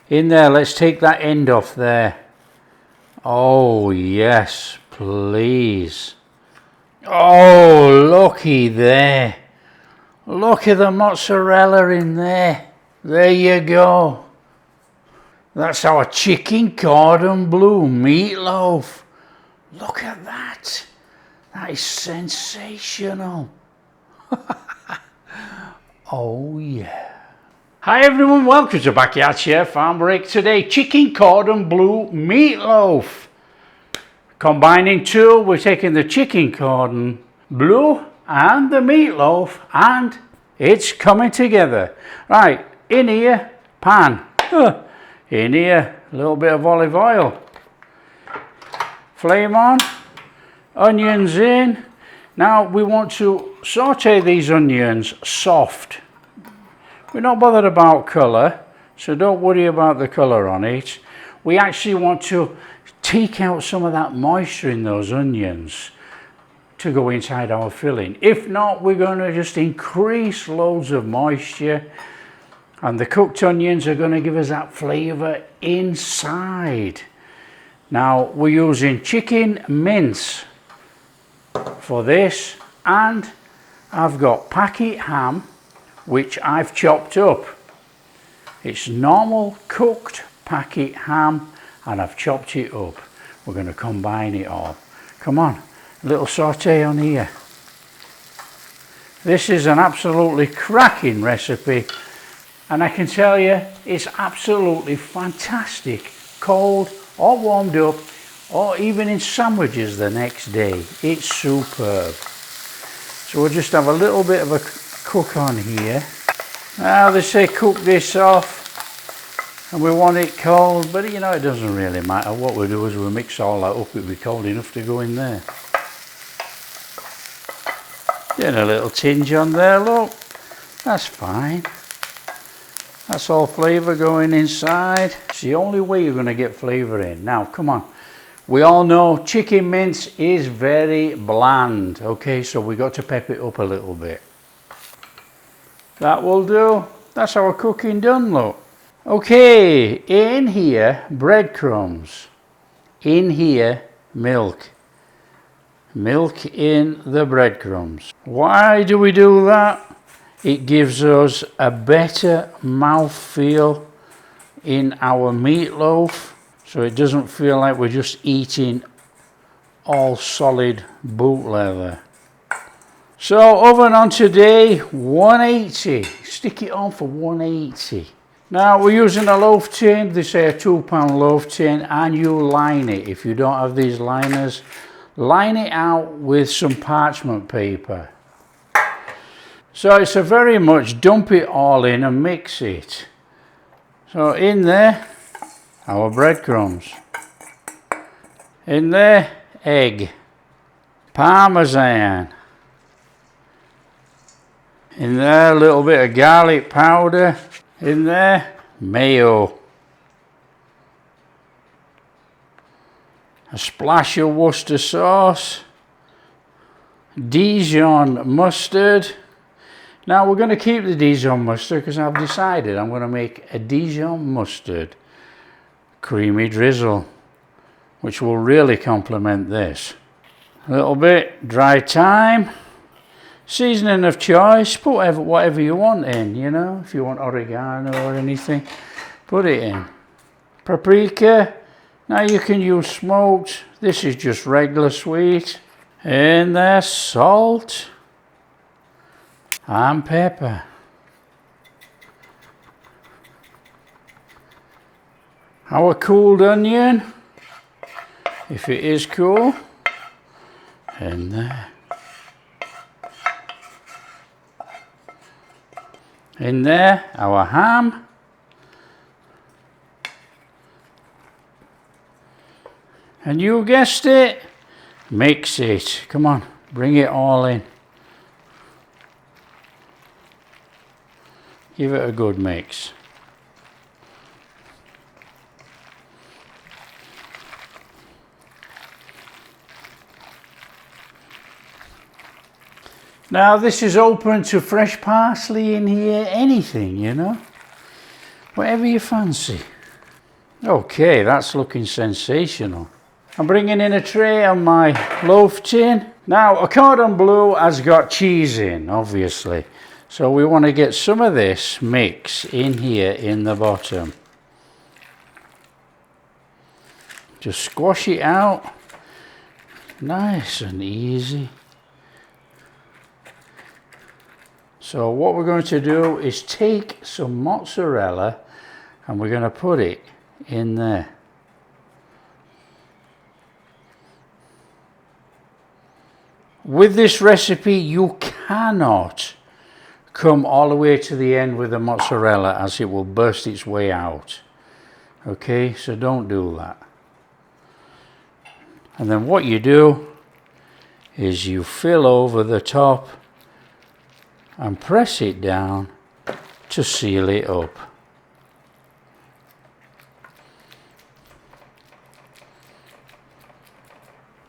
In there, let's take that end off there. Oh yes, please. Oh, looky there. Look at the mozzarella in there. There you go. That's our chicken cordon bleu meatloaf. Look at that. That is sensational. Oh yeah. Hi everyone, welcome to Backyard Chef Farm Break. Today, chicken cordon bleu meatloaf. Combining two, we're taking the chicken cordon bleu and the meatloaf, and it's coming together. Right, in here, pan. In here, a little bit of olive oil. Flame on, onions in. Now we want to saute these onions soft. We're not bothered about colour, so don't worry about the colour on it. We actually want to take out some of that moisture in those onions to go inside our filling. If not, we're going to just increase loads of moisture, and the cooked onions are going to give us that flavour inside. Now we're using chicken mince for this, and I've got packet ham which I've chopped up. It's normal cooked packet ham and I've chopped it up. We're going to combine it all. Come on, a little saute on here. This is an absolutely cracking recipe, and I can tell you it's absolutely fantastic, cold or warmed up, or even in sandwiches the next day. It's superb. So we'll just have a little bit of a cook on here. Now they say cook this off and we want it cold, but you know, it doesn't really matter. What we do is we mix all that up. It'll be cold enough to go in there. Getting a little tinge on there, look. That's fine. That's all flavour going inside. It's the only way you're going to get flavour in. Now come on. We all know chicken mince is very bland. Okay, so we got to pep it up a little bit. That will do. That's our cooking done, look. Okay, in here, breadcrumbs. In here, milk. Milk in the breadcrumbs. Why do we do that? It gives us a better mouthfeel in our meatloaf, so it doesn't feel like we're just eating all solid boot leather. So oven on today, 180. Stick it on for 180. Now we're using a loaf tin. They say a 2-pound loaf tin, and you line it. If you don't have these liners, line it out with some parchment paper. So it's a very much dump it all in and mix it. So in there, our breadcrumbs. In there, egg, parmesan. In there, a little bit of garlic powder. In there, mayo. A splash of Worcester sauce. Dijon mustard. Now we're going to keep the Dijon mustard because I've decided I'm going to make a Dijon mustard creamy drizzle, which will really complement this. A little bit dry thyme. Seasoning of choice, put whatever you want in, you know. If you want oregano or anything, put it in. Paprika, now you can use smoked. This is just regular sweet. In there, salt and pepper. Our cooled onion, if it is cool, in there. In there, our ham. And you guessed it, mix it. Come on, bring it all in. Give it a good mix. Now this is open to fresh parsley in here, anything, you know, whatever you fancy. Okay, that's looking sensational. I'm bringing in a tray on my loaf tin. Now, a cordon bleu has got cheese in, obviously. So we want to get some of this mix in here in the bottom. Just squash it out. Nice and easy. So what we're going to do is take some mozzarella and we're going to put it in there. With this recipe, you cannot come all the way to the end with the mozzarella, as it will burst its way out. Okay, so don't do that. And then what you do is you fill over the top and press it down to seal it up.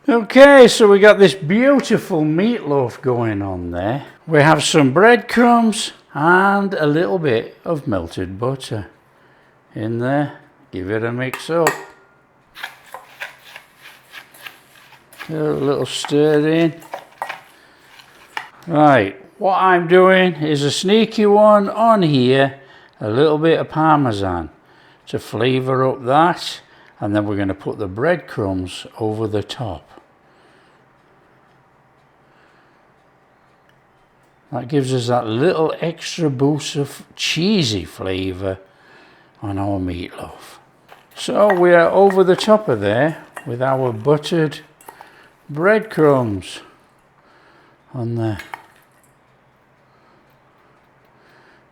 Okay, so we got this beautiful meatloaf going on there. We have some breadcrumbs and a little bit of melted butter in there. Give it a mix up. A little stir in. Right, what I'm doing is a sneaky one on here, a little bit of parmesan to flavour up that, and then we're going to put the breadcrumbs over the top. That gives us that little extra boost of cheesy flavour on our meatloaf. So we are over the top of there with our buttered breadcrumbs on there.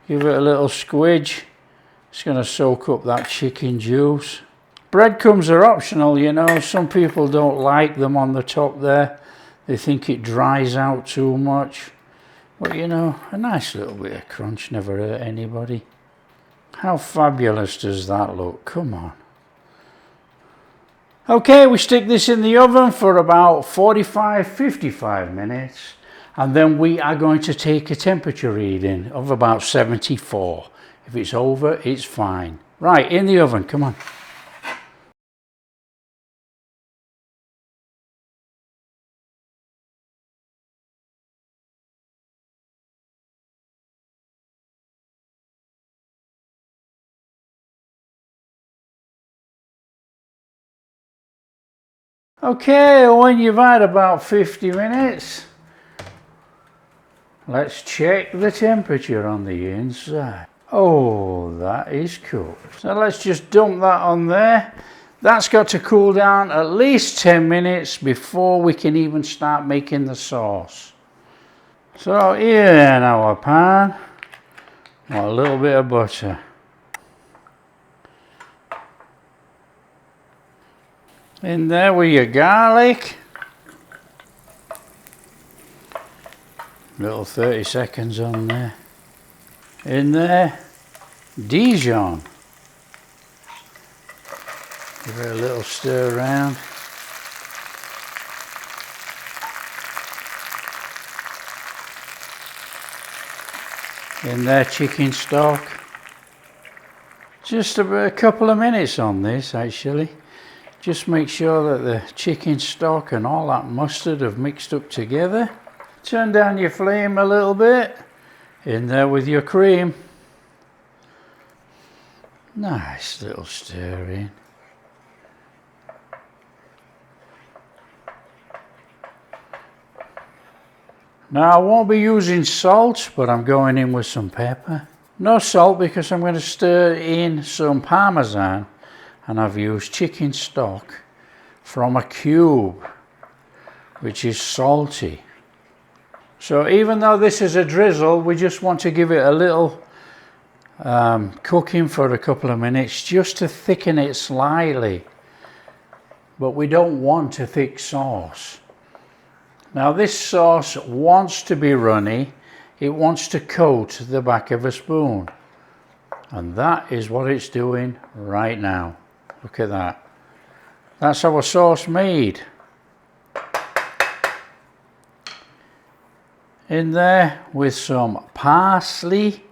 Give it a little squidge. It's going to soak up that chicken juice. Breadcrumbs are optional, you know. Some people don't like them on the top there. They think it dries out too much. But you know, a nice little bit of crunch never hurt anybody. How fabulous does that look? Come on. Okay, we stick this in the oven for about 45-55 minutes. And then we are going to take a temperature reading of about 74. If it's over, it's fine. Right, in the oven, come on. Okay, when you've had about 50 minutes, let's check the temperature on the inside. Oh, that is cooked. So let's just dump that on there. That's got to cool down at least 10 minutes before we can even start making the sauce. So here in our pan, a little bit of butter. In there with your garlic. Little 30 seconds on there. In there, Dijon. Give it a little stir around. In there, chicken stock. Just a couple of minutes on this actually. Just make sure that the chicken stock and all that mustard have mixed up together. Turn down your flame a little bit. In there with your cream. Nice little stir in. Now I won't be using salt, but I'm going in with some pepper. No salt because I'm going to stir in some parmesan, and I've used chicken stock from a cube, which is salty. So even though this is a drizzle, we just want to give it a little cooking for a couple of minutes just to thicken it slightly. But we don't want a thick sauce. Now this sauce wants to be runny. It wants to coat the back of a spoon. And that is what it's doing right now. Look at that. That's our sauce made. In there with some parsley.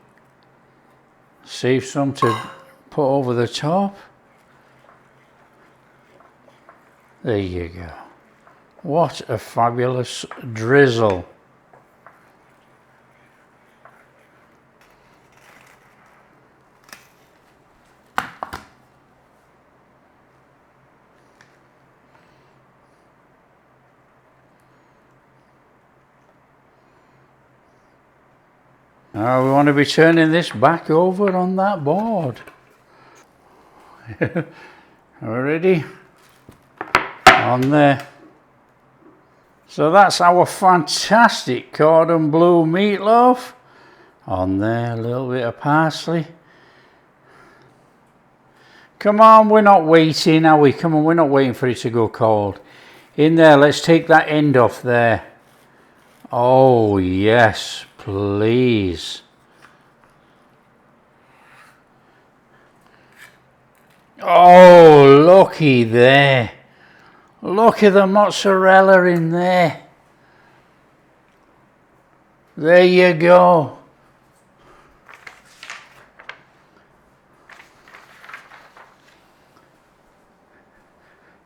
Save some to put over the top. There you go. What a fabulous drizzle. Now we want to be turning this back over on that board. Ready? On there. So that's our fantastic cordon bleu meatloaf. On there, a little bit of parsley. Come on, we're not waiting, are we? Come on, we're not waiting for it to go cold. In there, let's take that end off there. Oh yes, please. Oh, looky there. Look at the mozzarella in there. There you go.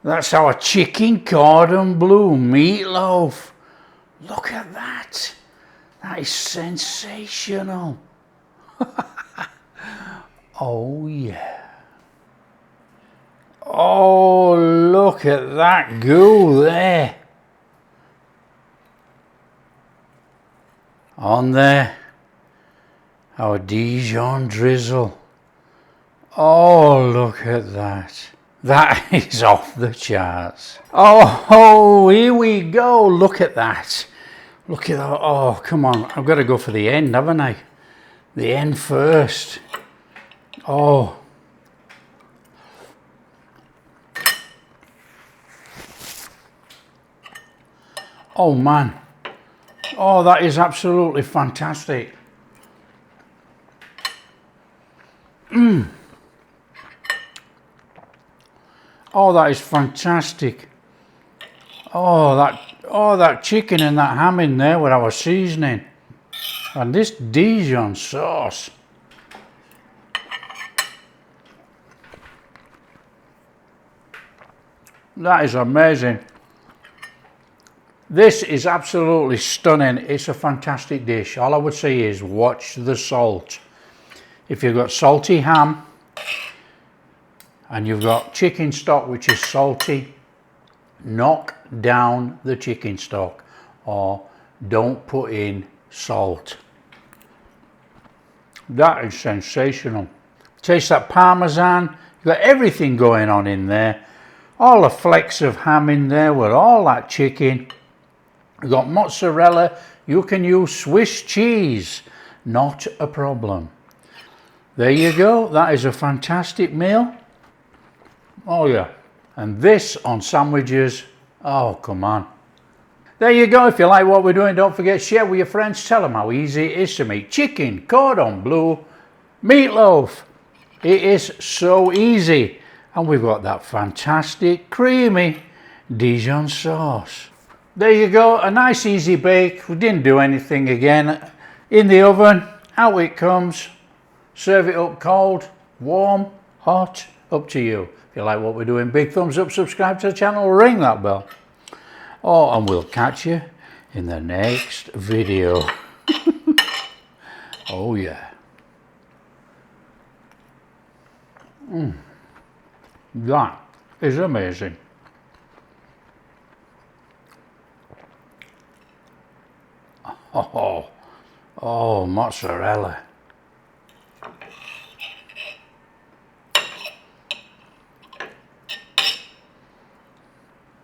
That's our chicken cordon bleu meatloaf. Look at that. That is sensational. Oh yeah. Oh, look at that goo there. On there, our Dijon drizzle. Oh, look at that. That is off the charts. Oh, here we go. Look at that. Look at that. Oh, come on. I've got to go for the end, haven't I? The end first. Oh. Oh man, oh that is absolutely fantastic. Oh, that is fantastic. Oh that chicken and that ham in there with our seasoning. And this Dijon sauce. That is amazing. This is absolutely stunning. It's a fantastic dish. All I would say is watch the salt. If you've got salty ham and you've got chicken stock which is salty, knock down the chicken stock or don't put in salt. That is sensational. Taste that parmesan. You've got everything going on in there. All the flecks of ham in there with all that chicken. You've got mozzarella. You can use Swiss cheese. Not a problem. There you go. That is a fantastic meal. Oh yeah. And this on sandwiches. Oh, come on. There you go. If you like what we're doing, don't forget, share with your friends. Tell them how easy it is to make chicken cordon bleu meatloaf. It is so easy. And we've got that fantastic creamy Dijon sauce. There you go, a nice easy bake. We didn't do anything again. In the oven, out it comes. Serve it up cold, warm, hot, up to you. If you like what we're doing, big thumbs up, subscribe to the channel, ring that bell. Oh, and we'll catch you in the next video. Oh yeah. That is amazing. Oh, mozzarella.